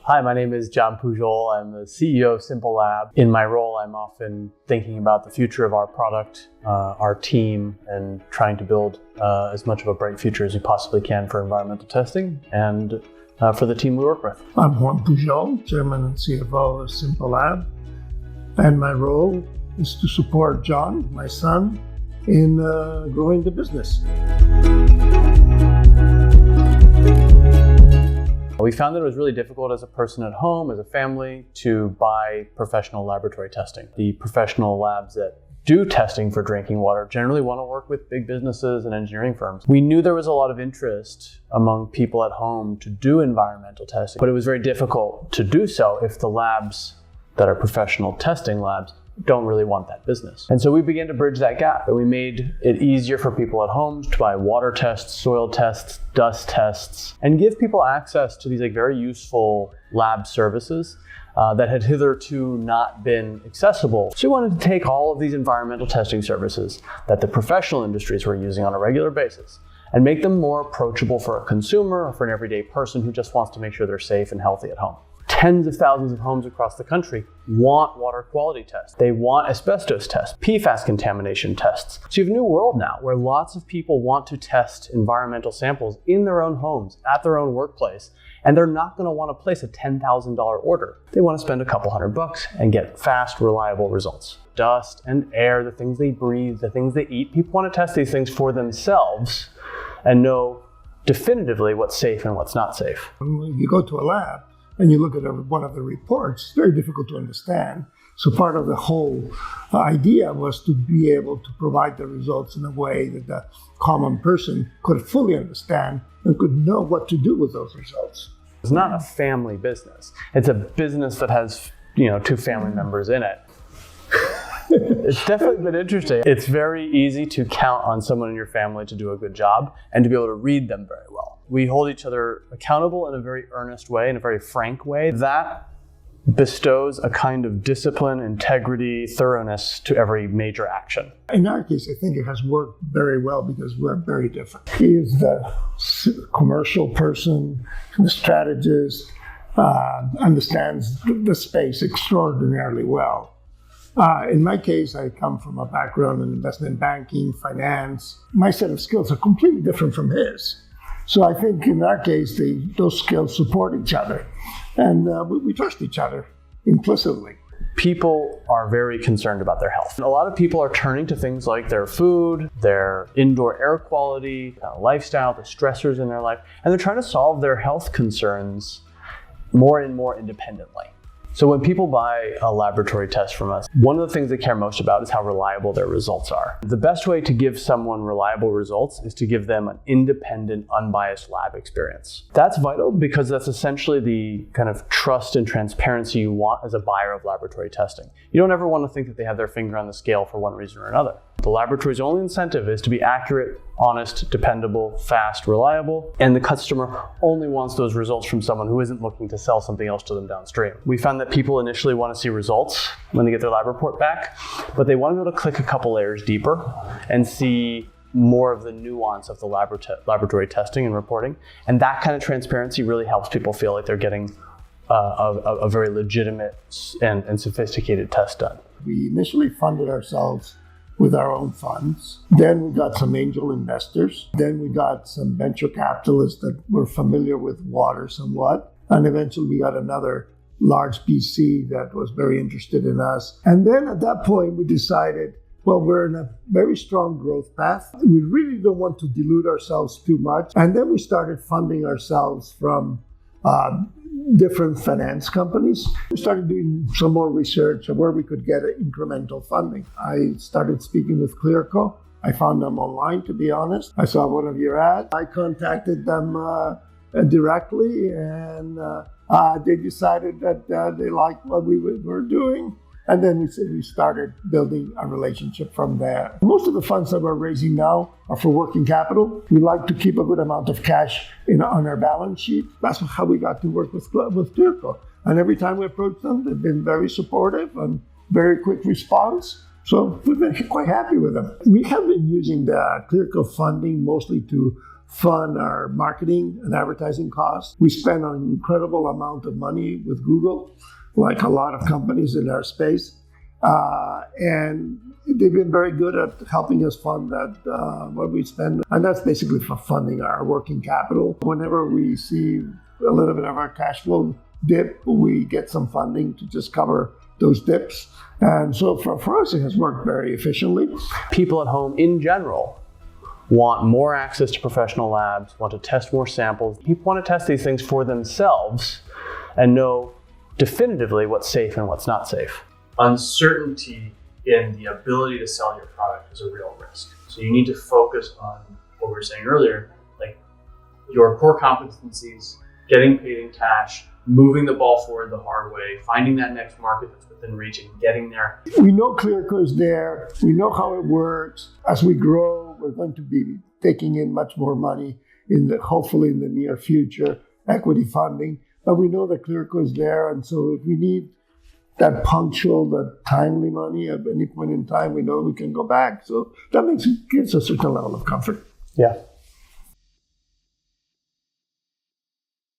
Hi, my name is John Pujol. I'm the CEO of SimpleLab's. In my role, I'm often thinking about the future of our product, our team, and trying to build as much of a bright future as we possibly can for environmental testing and for the team we work with. I'm Juan Pujol, Chairman and CFO of SimpleLab's, and my role is to support John, my son, in growing the business. We found that it was really difficult as a person at home, as a family, to buy professional laboratory testing. The professional labs that do testing for drinking water generally want to work with big businesses and engineering firms. We knew there was a lot of interest among people at home to do environmental testing, but it was very difficult to do so if the labs that are professional testing labs don't really want that business. And so we began to bridge that gap, and we made it easier for people at home to buy water tests, soil tests, dust tests, and give people access to these very useful lab services that had hitherto not been accessible. So we wanted to take all of these environmental testing services that the professional industries were using on a regular basis and make them more approachable for a consumer or for an everyday person who just wants to make sure they're safe and healthy at home. Tens of thousands of homes across the country want water quality tests. They want asbestos tests, PFAS contamination tests. So you have a new world now where lots of people want to test environmental samples in their own homes, at their own workplace, and they're not going to want to place a $10,000 order. They want to spend a couple $100 and get fast, reliable results. Dust and air, the things they breathe, the things they eat, people want to test these things for themselves and know definitively what's safe and what's not safe. When you go to a lab, and you look at one of the reports, it's very difficult to understand. So part of the whole idea was to be able to provide the results in a way that the common person could fully understand and could know what to do with those results. It's not a family business. It's a business that has, two family members in it. It's definitely been interesting. It's very easy to count on someone in your family to do a good job and to be able to read them very well. We hold each other accountable in a very earnest way, in a very frank way. That bestows a kind of discipline, integrity, thoroughness to every major action. In our case, I think it has worked very well because we're very different. He is the commercial person, the strategist, understands the space extraordinarily well. In my case, I come from a background in investment banking, finance. My set of skills are completely different from his. So I think in our case, those skills support each other. And we trust each other implicitly. People are very concerned about their health. A lot of people are turning to things like their food, their indoor air quality, lifestyle, the stressors in their life, and they're trying to solve their health concerns more and more independently. So when people buy a laboratory test from us, one of the things they care most about is how reliable their results are. The best way to give someone reliable results is to give them an independent, unbiased lab experience. That's vital because that's essentially the kind of trust and transparency you want as a buyer of laboratory testing. You don't ever want to think that they have their finger on the scale for one reason or another. The laboratory's only incentive is to be accurate, honest, dependable, fast, reliable, and the customer only wants those results from someone who isn't looking to sell something else to them downstream. We found that people initially want to see results when they get their lab report back, but they want to be able to click a couple layers deeper and see more of the nuance of the laboratory testing and reporting. And that kind of transparency really helps people feel like they're getting a very legitimate and sophisticated test done. We initially funded ourselves with our own funds. Then we got some angel investors. Then we got some venture capitalists that were familiar with water somewhat. And eventually we got another large VC that was very interested in us. And then at that point we decided, well, we're in a very strong growth path. We really don't want to dilute ourselves too much. And then we started funding ourselves from different finance companies. We started doing some more research on where we could get incremental funding. I started speaking with Clearco. I found them online, to be honest. I saw one of your ads. I contacted them directly, and they decided that they liked what we were doing. And then we started building a relationship from there. Most of the funds that we're raising now are for working capital. We like to keep a good amount of cash on our balance sheet. That's how we got to work with Clearco. And every time we approach them, they've been very supportive and very quick response. So we've been quite happy with them. We have been using the Clearco funding mostly to fund our marketing and advertising costs. We spend an incredible amount of money with Google, like a lot of companies in our space. And they've been very good at helping us fund that, what we spend. And that's basically for funding our working capital. Whenever we see a little bit of our cash flow dip, we get some funding to just cover those dips. And so for us, it has worked very efficiently. People at home in general want more access to professional labs, want to test more samples. People want to test these things for themselves and know definitively what's safe and what's not safe. Uncertainty in the ability to sell your product is a real risk. So you need to focus on what we were saying earlier, like your core competencies, getting paid in cash, moving the ball forward the hard way, finding that next market that's within reach and getting there. We know Clearco is there. We know how it works. As we grow, we're going to be taking in much more money hopefully in the near future, equity funding. But we know that Clearco is there. And so if we need that punctual, that timely money at any point in time, we know we can go back. So that gives a certain level of comfort. Yeah.